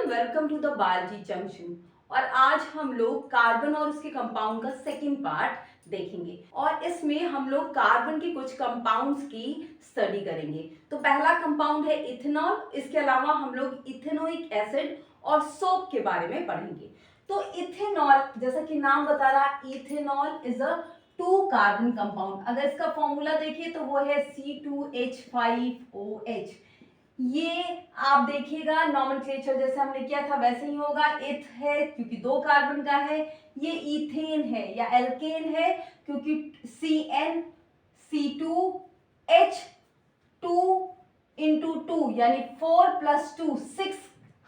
Welcome to the biology junction. और आज हम लोग कार्बन और उसके कंपाउंड का सेकंड पार्ट देखेंगे और इसमें हम लोग कार्बन के कुछ कंपाउंड्स की स्टडी करेंगे। तो पहला कंपाउंड है इथेनॉल। इसके अलावा हम लोग इथेनोइक एसिड और सोप के बारे में पढ़ेंगे। तो इथेनॉल, जैसा कि नाम बता रहा, ethanol is a two carbon compound. अगर इसका फॉर्मूला देखिए तो वो है C2H5OH। ये आप देखिएगा नॉमेनक्लेचर जैसे हमने किया था वैसे ही होगा। इथ है क्योंकि दो कार्बन का है, ये इथेन है या एल्केन है क्योंकि CN C2H2 इंटू 2 यानी 4 + 2 6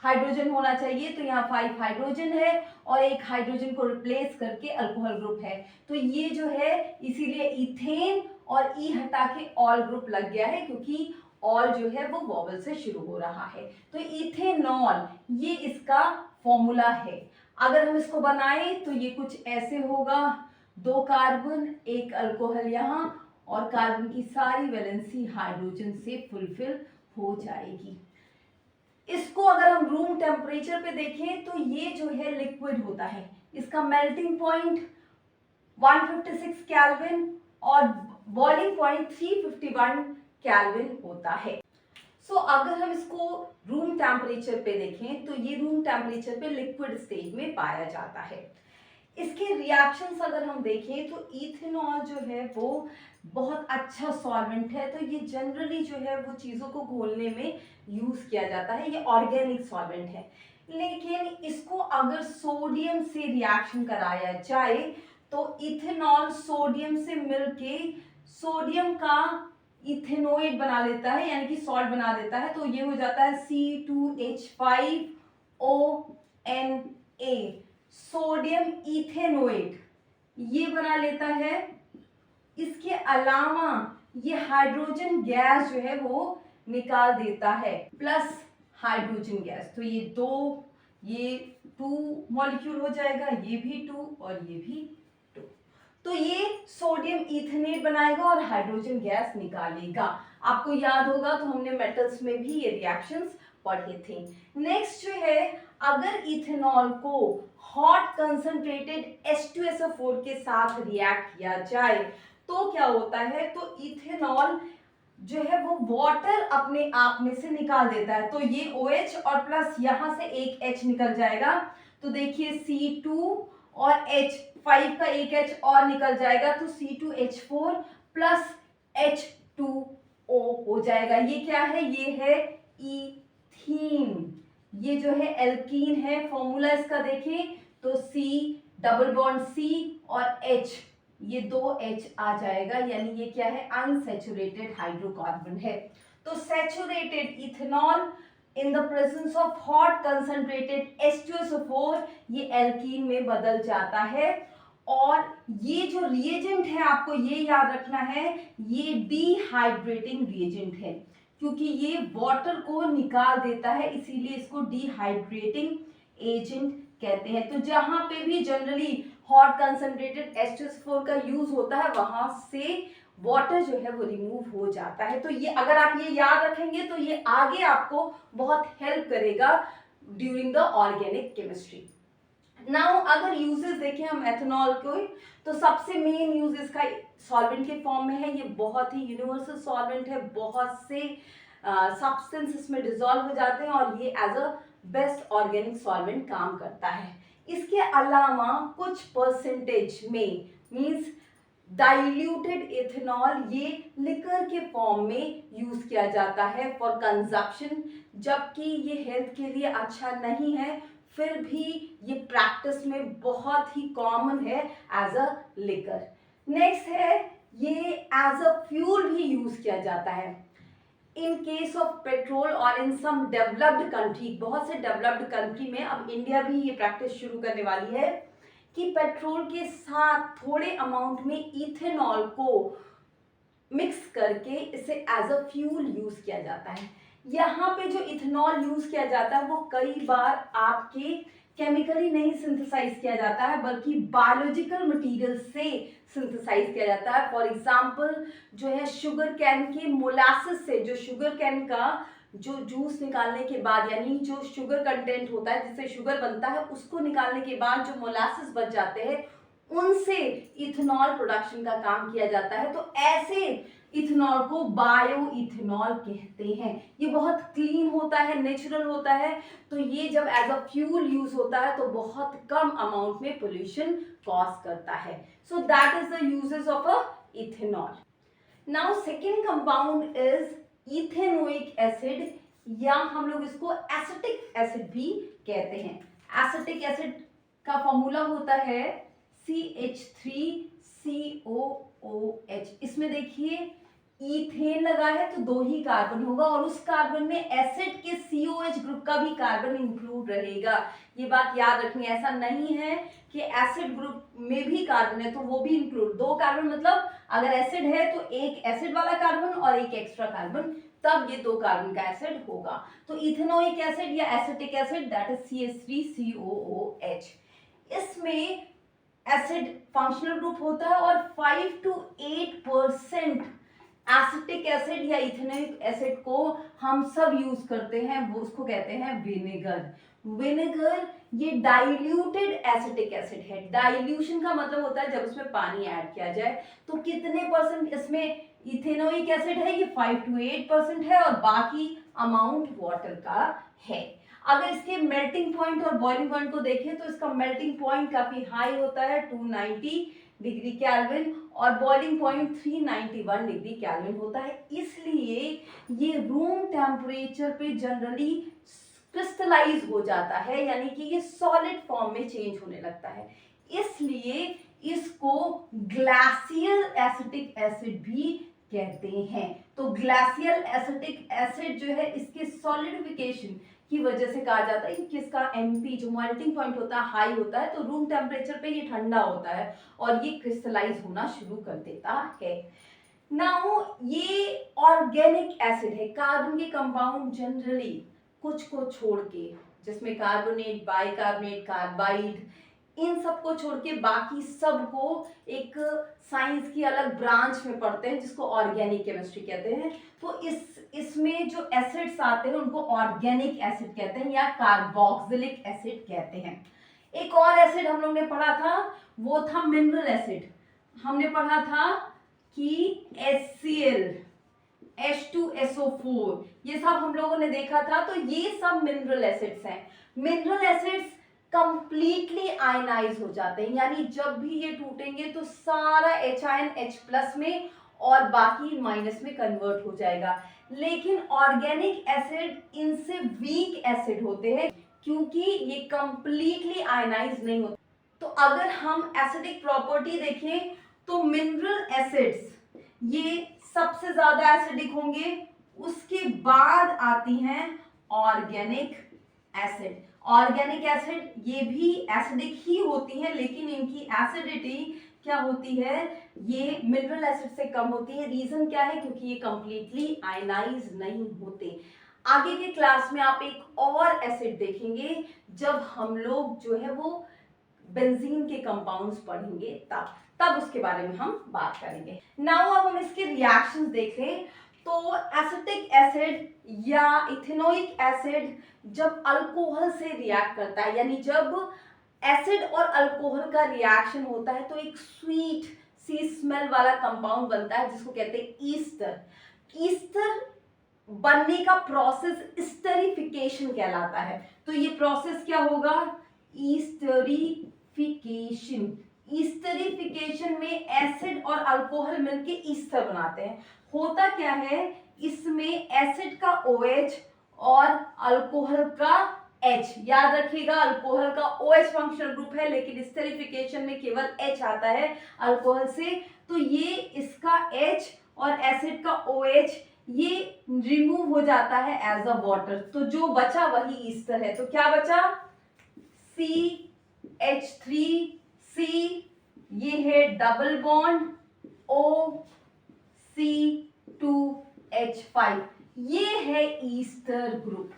हाइड्रोजन होना चाहिए। तो यहाँ 5 हाइड्रोजन है और एक हाइड्रोजन को रिप्लेस करके अल्कोहल ग्रुप है। तो ये जो है इसीलिए इथेन और ई हटा के ऑल ग्रुप लग गया है क्योंकि ऑल जो है वो वॉवल से शुरू हो रहा है। तो इथेनॉल ये इसका फॉर्मूला है। अगर हम इसको बनाएं तो ये कुछ ऐसे होगा, दो कार्बन एक अल्कोहल यहाँ और कार्बन की सारी वैलेंसी हाइड्रोजन से फुलफिल हो जाएगी। इसको अगर हम रूम टेम्परेचर पे देखें तो ये जो है लिक्विड होता है। इसका मेल्टिंग पॉइंट 156 केल्विन और बॉइलिंग पॉइंट 351 केल्विन होता है। अगर हम इसको रूम टेम्परेचर पे देखें तो ये रूम टेम्परेचर पे लिक्विड स्टेज में पाया जाता है। इसके रिएक्शंस अगर हम देखें तो इथेनॉल जो है वो बहुत अच्छा सॉल्वेंट है। तो ये जनरली जो है वो चीज़ों को घोलने में यूज़ किया जाता है। ये ऑर्गेनिक सॉल्वेंट है। लेकिन इसको अगर सोडियम से रिएक्शन कराया जाए तो इथेनॉल सोडियम से मिलके सोडियम का इथेनोएट बना लेता है यानी कि सॉल्ट बना देता है। तो ये हो जाता है C2H5ONA, सोडियम इथेनोएट ये बना लेता है। इसके अलावा ये हाइड्रोजन गैस जो है वो निकाल देता है प्लस हाइड्रोजन गैस। तो ये दो, ये 2 मॉलिक्यूल हो जाएगा, ये भी 2 और ये भी 2। तो ये सोडियम इथेनेट बनाएगा और हाइड्रोजन गैस निकालेगा। आपको याद होगा तो हमने मेटल्स में भी ये रिएक्शंस पढ़े थे। नेक्स्ट जो है, अगर इथेनॉल को हॉट कंसंट्रेटेड H2SO4 के साथ रिएक्ट किया जाए तो क्या होता है, तो इथेनॉल जो है वो वाटर अपने आप में से निकाल देता है। तो ये OH और प्लस यहां से एक H निकल जाएगा। तो देखिए C2 और H5 का एक H और निकल जाएगा तो C2H4 प्लस H2O हो जाएगा। ये क्या है, ये है इथीन। ये जो है एल्कीन है। फॉर्मूला इसका देखें तो C डबल बॉन्ड C और H, ये दो H आ जाएगा यानी ये क्या है, अनसैचुरेटेड हाइड्रोकार्बन है। तो saturated ethanol in the presence of hot concentrated H2SO4 ये एल्कीन में बदल जाता है। और ये जो रिएजेंट है आपको ये याद रखना है, ये डिहाइड्रेटिंग रिएजेंट है क्योंकि ये वाटर को निकाल देता है, इसीलिए इसको डिहाइड्रेटिंग एजेंट कहते हैं। तो जहां पे भी जनरली हॉट कंसंट्रेटेड H2SO4 का यूज होता है वहां से वाटर जो है वो रिमूव हो जाता है। तो ये अगर आप ये याद रखेंगे तो ये आगे आपको बहुत हेल्प करेगा during the organic chemistry. Now अगर यूजेस देखें हम एथेनॉल को, तो सबसे मेन यूज इसका सॉल्वेंट के फॉर्म में है। ये बहुत ही यूनिवर्सल सॉल्वेंट है, बहुत से सब्सटेंस इसमें डिसॉल्व हो जाते हैं और ये as a best organic solvent काम करता है। इसके अलावा कुछ परसेंटेज में मींस डाइल्यूटेड इथेनॉल ये लिकर के फॉर्म में यूज किया जाता है फॉर कंजप्शन, जबकि ये हेल्थ के लिए अच्छा नहीं है, फिर भी ये प्रैक्टिस में बहुत ही कॉमन है एज अ लिकर। नेक्स्ट है, ये एज अ फ्यूल भी यूज किया जाता है इन केस ऑफ पेट्रोल और इन सम डेवलप्ड कंट्री। बहुत से डेवलप्ड कंट्री में, अब इंडिया भी ये प्रैक्टिस शुरू करने वाली है कि पेट्रोल के साथ थोड़े अमाउंट में इथेनॉल को मिक्स करके इसे एज अ फ्यूल यूज किया जाता है। यहाँ पे जो इथेनॉल यूज किया जाता है वो कई बार आपके केमिकली नहीं सिंथेसाइज किया जाता है बल्कि बायोलॉजिकल मटेरियल से सिंथेसाइज किया जाता है। फॉर एग्जांपल जो है शुगर कैन के मोलासिस से, जो शुगर कैन का जो जूस निकालने के बाद यानी जो शुगर कंटेंट होता है जिससे शुगर बनता है उसको निकालने के बाद जो मोलासेस बच जाते हैं उनसे इथेनॉल प्रोडक्शन का काम किया जाता है। तो ऐसे इथेनॉल को बायो इथेनॉल कहते हैं। ये बहुत क्लीन होता है, नेचुरल होता है, तो ये जब एज अ फ्यूल यूज होता है तो बहुत कम अमाउंट में पोल्यूशन कॉज करता है। So that is the uses of a ethanol. Now second compound is ethanoic acid, या हम लोग इसको एसिटिक एसिड भी कहते हैं। एसिटिक एसिड का फॉर्मूला होता है CH3COOH। इसमें देखिए इथेन लगा है तो 2 ही कार्बन होगा और उस कार्बन में एसिड के COH ग्रुप का भी कार्बन इंक्लूड रहेगा। ये बात याद रखनी, ऐसा नहीं है कि एसिड ग्रुप में भी कार्बन है तो वो भी इंक्लूड। 2 कार्बन मतलब अगर एसिड है तो एक एसिड वाला कार्बन और एक एक्स्ट्रा कार्बन, तब ये 2 कार्बन का एसिड होगा। तो इथेनोइक एसिड या acetic acid that is CH3COOH। इसमें एसिड फंक्शनल ग्रुप होता है और 5 to 8% एसिटिक एसिड या इथेनोइक एसिड को हम सब यूज करते हैं, वो उसको कहते हैं विनेगर। विनेगर ये डाइल्यूटेड एसिटिक एसिड है। डाइल्यूशन का मतलब होता है जब उसमें पानी ऐड किया जाए। तो कितने परसेंट इसमें इथेनोइक एसिड है? ये 5 to 8% है और बाकी अमाउंट वाटर का है। अगर इसके मेल्टिंग पॉइंट और बॉइलिंग पॉइंट को देखें तो इसका मेल्टिंग पॉइंट काफी हाई होता है 290 डिग्री केल्विन और बॉइलिंग पॉइंट 391 डिग्री केल्विन होता है। इसलिए ये रूम टेम्परेचर पे जनरली क्रिस्टलाइज हो जाता है, यानी कि ये सॉलिड फॉर्म में चेंज होने लगता है। इसलिए इसको ग्लासियल एसिटिक एसिड भी कहते हैं। तो ग्लासियल एसिटिक एसिड जो है इसके सॉलिडिफिकेशन की वजह से कहा जाता है कि इसका MP जो मेल्टिंग पॉइंट होता है हाई होता है, तो रूम टेम्परेचर पे ये ठंडा होता है और ये क्रिस्टलाइज होना शुरू कर देता है। नाउ ये ऑर्गेनिक एसिड है। कार्बन के कंपाउंड जनरली कुछ को छोड़ के, जिसमें कार्बोनेट, बाइकार्बोनेट, कार्बाइड, इन सब को छोड़ के बाकी सब को एक साइंस की अलग ब्रांच में पढ़ते हैं जिसको ऑर्गेनिक केमिस्ट्री कहते हैं। तो इसमें जो एसिड्स आते हैं उनको ऑर्गेनिक एसिड कहते हैं या कार्बोक्सिलिक एसिड कहते हैं। एक और एसिड हम लोग ने पढ़ा था, वो था मिनरल एसिड। हमने पढ़ा था कि HCl, H2SO4, ये सब हम लोगों ने देखा था। तो ये सब मिनरल एसिड्स हैं। मिनरल एसिड्स कंप्लीटली आयनाइज हो जाते हैं, यानी जब भी ये टूटेंगे तो सारा H आयन H+ में और बाकी माइनस में कन्वर्ट हो जाएगा। लेकिन ऑर्गेनिक एसिड इनसे वीक एसिड होते हैं क्योंकि ये कंप्लीटली आयनाइज नहीं होते। तो अगर हम एसिडिक प्रॉपर्टी देखें तो मिनरल एसिड्स ये सबसे ज्यादा एसिडिक होंगे, उसके बाद आती हैं ऑर्गेनिक एसिड। ऑर्गेनिक एसिड ये भी एसिडिक ही होती है, लेकिन इनकी एसिडिटी क्या होती है, ये मिनरल एसिड से कम होती है। रीजन क्या है? क्योंकि ये कंप्लीटली आयनाइज नहीं होते। आगे के क्लास में आप एक और एसिड देखेंगे जब हम लोग जो है वो बेंजीन के कंपाउंड्स पढ़ेंगे, तब उसके बारे में हम बात करेंगे। नाउ अब हम इसके रिएक्शंस देख लें। तो एसिटिक एसिड या इथेनोइक एसिड जब अल्कोहल से रिएक्ट करता है, यानी जब एसिड और अल्कोहल का रिएक्शन होता है तो एक स्वीट सी स्मेल वाला कंपाउंड बनता है जिसको कहते हैं ईस्टर। ईस्टर बनने का प्रोसेस ईस्टरिफिकेशन कहलाता है। तो ये प्रोसेस क्या होगा? ईस्टरिफिकेशन। ईस्टरिफिकेशन में एसिड और अल्कोहल मिलकर ईस्टर बनाते हैं। होता क्या है, इसमें एसिड का OH और अल्कोहल का H, याद रखिएगा अल्कोहल का OH फंक्शनल ग्रुप है लेकिन ईस्टरिफिकेशन में केवल H आता है अल्कोहल से। तो ये इसका H और एसिड का OH ये रिमूव हो जाता है एज अ वाटर, तो जो बचा वही ईस्टर है। तो क्या बचा? CH3C, ये है डबल बॉन्ड OC2H5, ये है ईस्टर ग्रुप।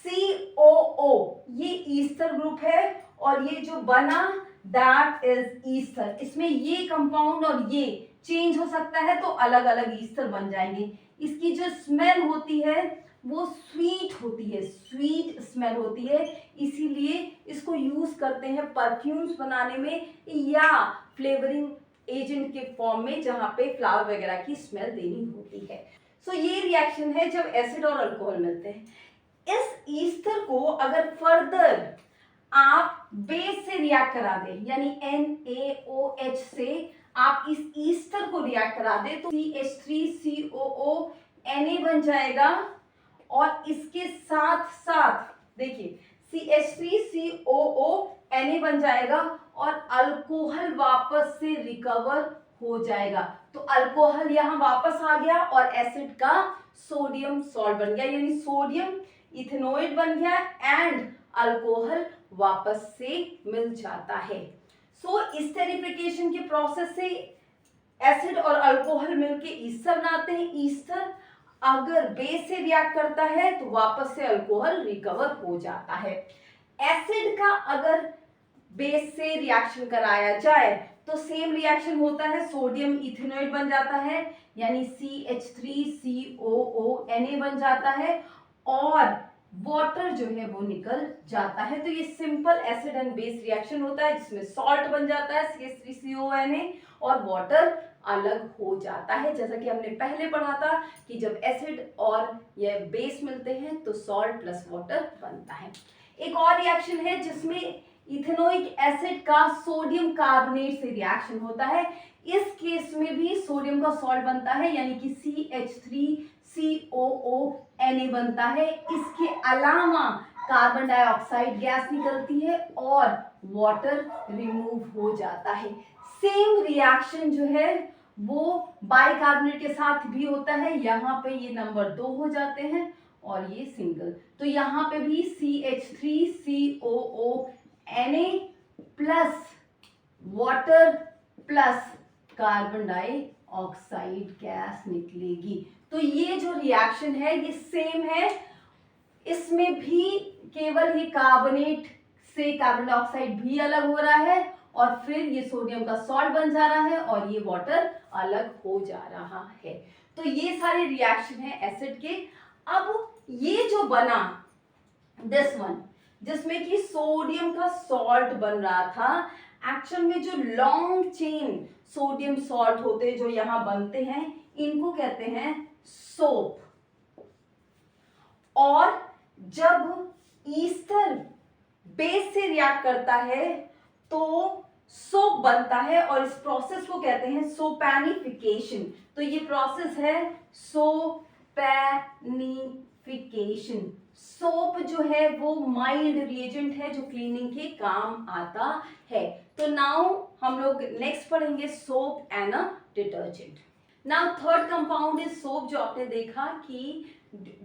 COO ये ईस्टर ग्रुप है और ये जो बना दैट इज ईस्टर। इसमें ये कंपाउंड और ये चेंज हो सकता है तो अलग अलग ईस्टर बन जाएंगे। इसकी जो स्मेल होती है वो स्वीट होती है, स्वीट स्मेल होती है, इसीलिए इसको यूज करते हैं परफ्यूम्स बनाने में या फ्लेवरिंग एजेंट के फॉर्म में जहां पे फ्लावर वगैरह की स्मेल देनी होती है। सो ये रिएक्शन है जब एसिड और अल्कोहल मिलते हैं। इस ईस्टर को अगर फर्दर आप बेस से रिएक्ट करा दे, यानी NaOH से आप इस ईस्टर को रिएक्ट करा दे तो CH3COO Na बन जाएगा और इसके साथ साथ देखिए CH3COO Na बन जाएगा और अल्कोहल वापस से रिकवर हो जाएगा। तो अल्कोहल यहां वापस आ गया और एसिड का सोडियम सॉल्ट बन गया, यानी सोडियम इथेनोइड बन गया एंड अल्कोहल वापस से मिल जाता है। सो एस्टेरिफिकेशन के प्रोसेस से एसिड और अल्कोहल मिलके ईस्टर बनाते हैं। ईस्टर अगर बेस से रिएक्ट करता है तो वापस से अल्कोहल रिकवर हो जाता है। एसिड का अगर बेस से रिएक्शन कराया जाए तो सेम रिएक्शन होता है, सोडियम इथेनोइड बन जाता है यानी CH3COO Na बन जाता है और वाटर जो है वो निकल जाता है। तो ये simple acid and base reaction होता है जिसमें सॉल्ट बन जाता है CH3COO और वाटर अलग हो जाता है। जैसा कि हमने पहले पढ़ा था कि जब एसिड और ये बेस मिलते हैं तो सॉल्ट प्लस वाटर बनता है। एक और रिएक्शन है जिसमें इथेनोइक एसिड का सोडियम कार्बोनेट से रिएक्शन होता है। इस केस में भी सोडियम का सॉल्ट बनता है यानी कि CH3COO Na बनता है। इसके अलावा कार्बन डाइऑक्साइड गैस निकलती है और वाटर रिमूव हो जाता है। सेम रिएक्शन जो है वो बाइकार्बोनेट के साथ भी होता है। यहाँ पे ये नंबर 2 हो जाते हैं और ये सिंगल, तो यहाँ पे भी CH3COO Na plus water plus carbon dioxide gas निकलेगी। तो ये जो रिएक्शन है ये सेम है, इसमें भी केवल ये कार्बोनेट से कार्बन डाइऑक्साइड भी अलग हो रहा है और फिर ये सोडियम का सॉल्ट बन जा रहा है और ये वाटर अलग हो जा रहा है। तो ये सारे रिएक्शन है एसिड के। अब ये जो बना दिस वन जिसमें कि सोडियम का सॉल्ट बन रहा था, एक्चुअल में जो लॉन्ग चेन सोडियम सॉल्ट होते हैं जो यहां बनते हैं इनको कहते हैं सोप। और जब ईस्टर बेस से रिएक्ट करता है तो सोप बनता है और इस प्रोसेस को कहते हैं सोपैनिफिकेशन। तो ये प्रोसेस है सोपैनिफिकेशन। सोप जो है वो माइल्ड रिएजेंट है जो क्लीनिंग के काम आता है। तो नाउ हम लोग नेक्स्ट पढ़ेंगे soap and a detergent. Now third compound is soap, जो आपने देखा कि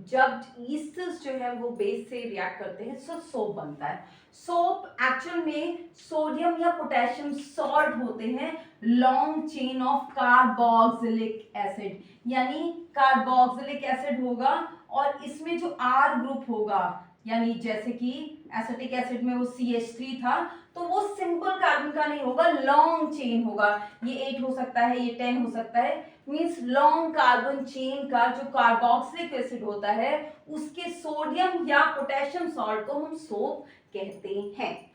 जब ईस्टर्स जो है वो बेस से रिएक्ट करते हैं तो सोप बनता है। सोप एक्चुअल में सोडियम या पोटेशियम सॉल्ट होते हैं long chain of carboxylic acid, यानी कार्बोक्सिलिक एसिड होगा और इसमें जो R ग्रुप होगा, यानी जैसे कि एसिटिक एसिड में वो CH3 था तो वो सिंपल कार्बन का नहीं होगा, लॉन्ग चेन होगा। ये 8 हो सकता है, ये 10 हो सकता है, मींस लॉन्ग कार्बन चेन का जो कार्बोक्सिलिक एसिड होता है उसके सोडियम या पोटेशियम सॉल्ट को हम सोप कहते हैं।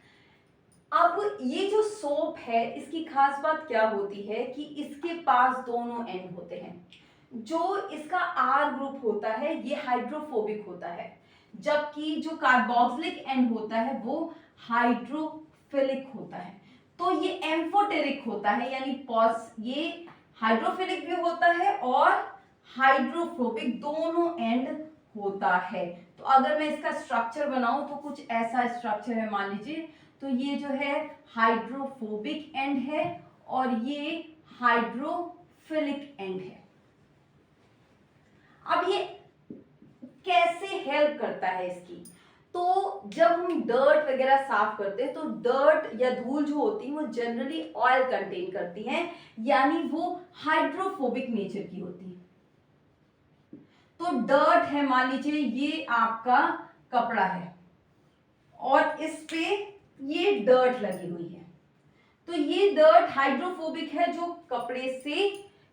अब ये जो सोप है इसकी खास बात क्या होती है कि इसके पास दोनों एंड होते हैं। जो इसका R ग्रुप होता है ये हाइड्रोफोबिक होता है, जबकि जो कार्बोक्सिलिक एंड होता है वो हाइड्रोफिलिक होता है। तो ये एम्फोटेरिक होता है, यानी ये हाइड्रोफिलिक भी होता है और हाइड्रोफोबिक दोनों एंड होता है। तो अगर मैं इसका स्ट्रक्चर बनाऊं तो कुछ ऐसा स्ट्रक्चर है, मान लीजिए तो ये जो है हाइड्रोफोबिक एंड है और ये हाइड्रोफिलिक एंड है। अब ये कैसे हेल्प करता है इसकी, तो जब हम डर्ट वगैरह साफ करते हैं तो डर्ट या धूल जो होती है वो जनरली ऑयल कंटेन करती है, यानी वो हाइड्रोफोबिक नेचर की होती है। तो डर्ट है, मान लीजिए ये आपका कपड़ा है और इस पे ये डर्ट लगी हुई है, तो ये डर्ट हाइड्रोफोबिक है जो कपड़े से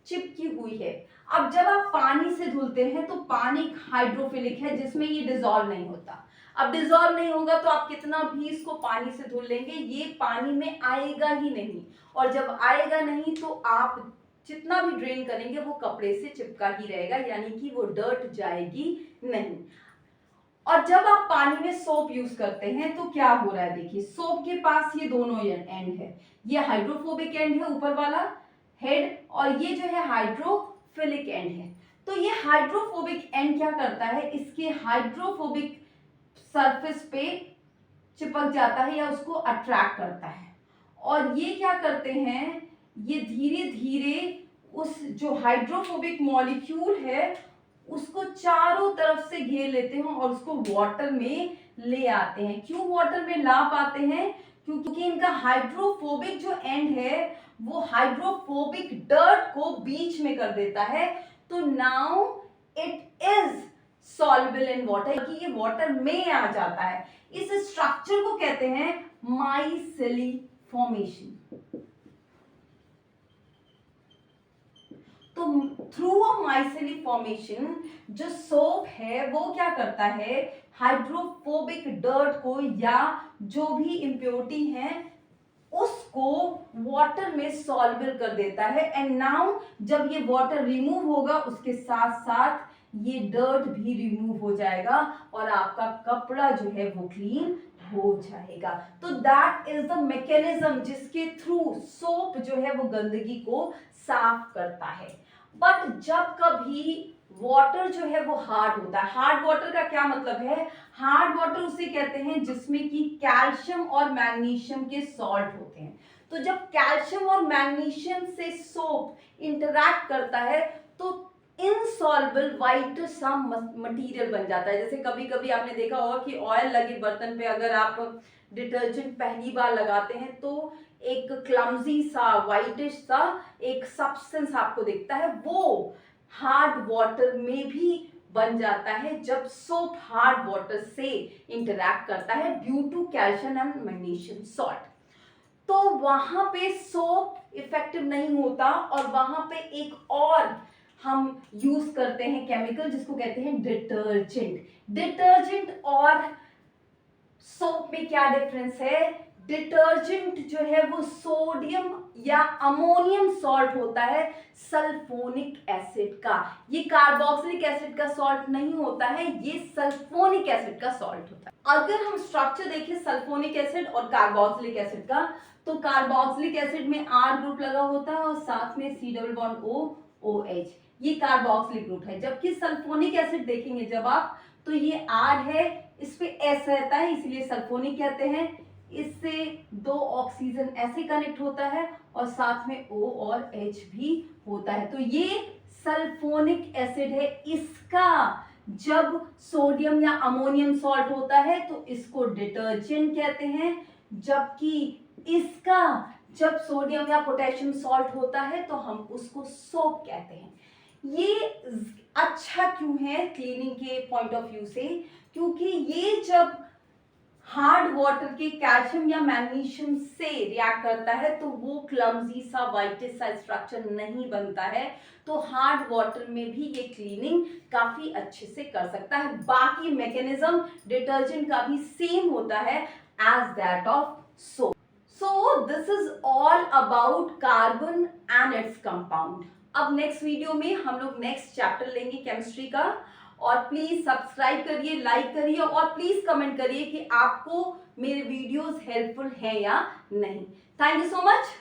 चिपकी हुई है। अब जब आप पानी से धुलते हैं तो पानी हाइड्रोफिलिक है जिसमें ये डिजोल्व नहीं होता। अब डिजोल्व नहीं होगा तो आप कितना भी इसको पानी से धुल लेंगे ये पानी में आएगा ही नहीं, और जब आएगा नहीं तो आप जितना भी ड्रेन करेंगे वो कपड़े से चिपका ही रहेगा, यानी कि वो डर्ट जाएगी नहीं। और जब आप पानी में सोप यूज करते हैं तो क्या हो रहा है, देखिए सोप के पास ये दोनों एंड है, ये हाइड्रोफोबिक एंड है ऊपर वाला हेड, और ये जो है हाइड्रोफिलिक एंड है। तो ये हाइड्रोफोबिक एंड क्या करता है, इसके हाइड्रोफोबिक सरफेस पे चिपक जाता है या उसको अट्रैक्ट करता है, और ये क्या करते हैं, ये धीरे धीरे उस जो हाइड्रोफोबिक मॉलिक्यूल है उसको चारों तरफ से घेर लेते हैं और उसको वाटर में ले आते हैं। क्यों वाटर में ला पाते हैं, क्योंकि इनका हाइड्रोफोबिक जो एंड है वो हाइड्रोफोबिक डर्ट को बीच में कर देता है, तो now it is soluble in water, कि ये वाटर में आ जाता है। इस स्ट्रक्चर को कहते हैं माइसेली फॉर्मेशन। तो थ्रू अ माइसेली फॉर्मेशन जो सोप है वो क्या करता है, हाइड्रोफोबिक डर्ट को या जो भी इम्प्योरिटी है उसको वाटर में सॉल्युबल कर देता है। एंड नाउ जब ये वाटर रिमूव होगा उसके साथ साथ ये डर्ट भी रिमूव हो जाएगा और आपका कपड़ा जो है वो क्लीन हो जाएगा। तो दैट इज द मैकेनिज्म जिसके थ्रू सोप जो है वो गंदगी को साफ करता है। बट जब कभी वाटर जो है वो हार्ड होता है, हार्ड वाटर का क्या मतलब है, हार्ड वाटर उसे कहते हैं जिसमें कि कैल्शियम और मैग्नीशियम के सॉल्ट होते हैं। तो जब कैल्शियम और मैग्नीशियम से सोप इंटरैक्ट करता है तो इनसॉल्युबल व्हाइट सा मटेरियल बन जाता है। जैसे कभी कभी आपने देखा होगा कि ऑयल लगे बर्तन पे अगर आप डिटर्जेंट पहली बार लगाते हैं तो एक क्लमजी सा व्हाइटिश सा एक सब्सटेंस आपको दिखता है, वो हार्ड वाटर में भी बन जाता है जब सोप हार्ड वाटर से इंटरैक्ट करता है due to calcium and magnesium salt. तो वहां पे सोप इफेक्टिव नहीं होता और वहां पे एक और हम यूज करते हैं केमिकल जिसको कहते हैं डिटर्जेंट। डिटर्जेंट और सोप में क्या डिफरेंस है, डिटर्जेंट जो है वो सोडियम या अमोनियम सॉल्ट होता है सल्फोनिक एसिड का, ये कार्बोक्सिलिक एसिड का सॉल्ट नहीं होता है, ये सल्फोनिक एसिड का सॉल्ट होता है। अगर हम स्ट्रक्चर देखें सल्फोनिक एसिड और कार्बोक्सिलिक एसिड का, तो कार्बोक्सिलिक एसिड में R ग्रुप लगा होता है और साथ में C double bond O OH, ये कार्बोक्सिलिक ग्रुप है। जबकि सल्फोनिक एसिड देखेंगे जब आप, तो ये R है, इस पे S रहता है इसलिए सल्फोनिक कहते हैं, इससे दो ऑक्सीजन ऐसे कनेक्ट होता है और साथ में O और H भी होता है, तो ये सल्फोनिक एसिड है। इसका जब सोडियम या अमोनियम सॉल्ट होता है तो इसको डिटर्जेंट कहते हैं, जबकि इसका जब सोडियम या पोटेशियम सॉल्ट होता है तो हम उसको सोप कहते हैं। ये अच्छा क्यों है क्लीनिंग के पॉइंट ऑफ व्यू से, क्योंकि ये जब हार्ड वाटर के कैल्शियम या मैग्नीशियम से रिएक्ट करता है तो वो क्लमजी सा व्हाइटिश सा स्ट्रक्चर नहीं बनता है, तो हार्ड वाटर में भी ये क्लीनिंग काफी अच्छे से कर सकता है। बाकी मैकेनिज्म डिटर्जेंट का भी सेम होता है as that of soap. So this is all about carbon and its compound. अब नेक्स्ट वीडियो में हम लोग नेक्स्ट चैप्टर लेंगे केमिस्ट्री का, और प्लीज सब्सक्राइब करिए, लाइक करिए और प्लीज कमेंट करिए कि आपको मेरे वीडियोस हेल्पफुल है या नहीं। Thank you so much.